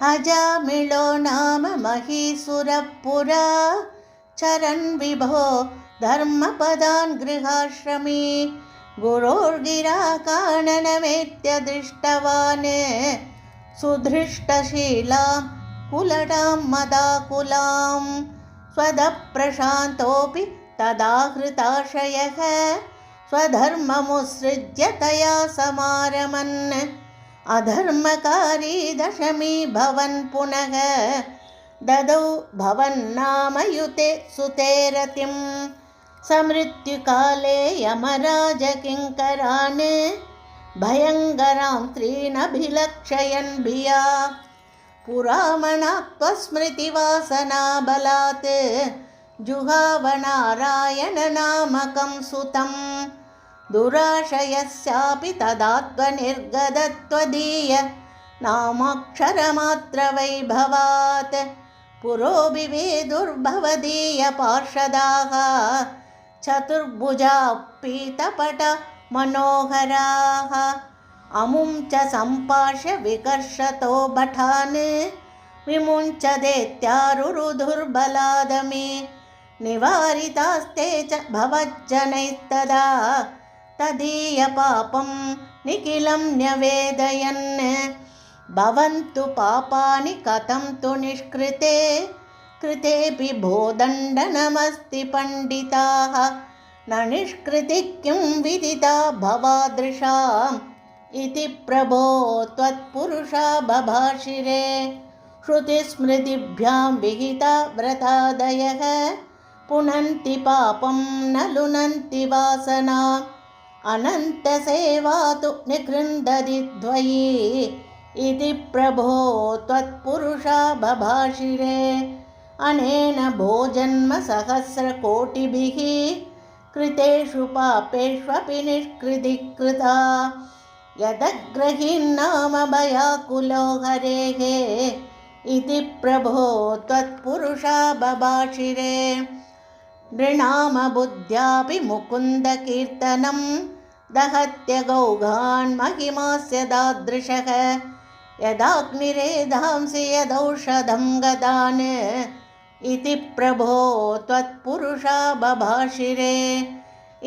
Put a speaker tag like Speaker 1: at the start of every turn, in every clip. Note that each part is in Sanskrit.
Speaker 1: अजामिळो नाम महीसुरपुरा चरन् विभो धर्मपदान् गृहाश्रमी गुरोर्गिराकाननमेत्य दृष्टवान् सुधृष्टशीलां कुलटां मदाकुलां स्वदप्रशान्तोऽपि तदाहृताशयः स्वधर्ममुत्सृज्य तया समारमन् अधर्मकारी दशमी भवन् पुनः ददौ भवन्नामयुते सुतेरतिं समृत्युकाले यमराजकिङ्करान् भयङ्करां त्रीनभिलक्षयन् भिया पुरामणात्वस्मृतिवासनाबलात् जुहावनारायणनामकं सुतं दुराशयस्यापि तदात्वनिर्गतत्वदीय नामाक्षरमात्रवैभवात् पुरोभिवेदुर्भवदीय पार्षदाः चतुर्भुजा पीतपट मनोहराः अमुं च सम्पाश्य विकर्षतो भटान् विमुञ्च दैत्यारुरुधुर्बलादमे निवारितास्ते च भवज्जनैस्तदा तदीयपापं निखिलं न्यवेदयन् भवन्तु पापानि कथं तु निष्कृते कृतेऽपि भो दण्डनमस्ति पण्डिताः न निष्कृतिः किं विदिता भवादृशाम् इति प्रभो त्वत्पुरुषा बभाषिरे श्रुतिस्मृतिभ्यां विहिता व्रतादयः पुनन्ति पापं न लुनन्ति वासनाम् अनन्तसेवा तु निकृन्दति द्वयी इति प्रभो त्वत्पुरुषा बभाषिरे अनेन भोजन्मसहस्रकोटिभिः कृतेषु पापेष्वपि निष्कृतिः कृता यदग्रहीन्नाम भयाकुलो हरेः इति प्रभो त्वत्पुरुषा बभाषिरे नृणाम बुद्ध्यापि मुकुन्दकीर्तनं दहत्य गौघान् महिमास्य दादृशः यदाग्निरेधांसि यदौषधं गदान् इति प्रभो त्वत्पुरुषा बभाषिरे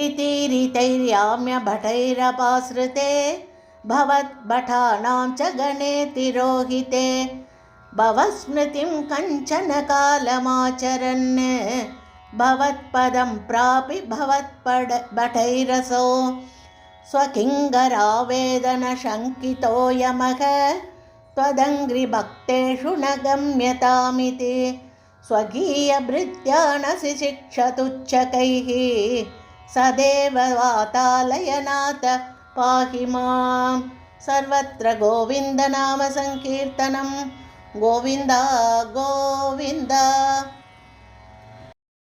Speaker 1: इति रीतैर्याम्य भटैरपाश्रिते भवद्भटानां च गणे तिरोहिते भवस्मृतिं कञ्चन कालमाचरन् भवत्पदं प्रापि भवत्भटैरसो स्वकिङ्करावेदनशङ्कितो यमः त्वदङ्घ्रिभक्तेषु न गम्यतामिति स्वकीयभृत्यानसि शिक्षतुच्छकैः सदेव वातालयनाथ पाहि मां सर्वत्र गोविन्दनामसङ्कीर्तनं गोविन्द गोविन्द।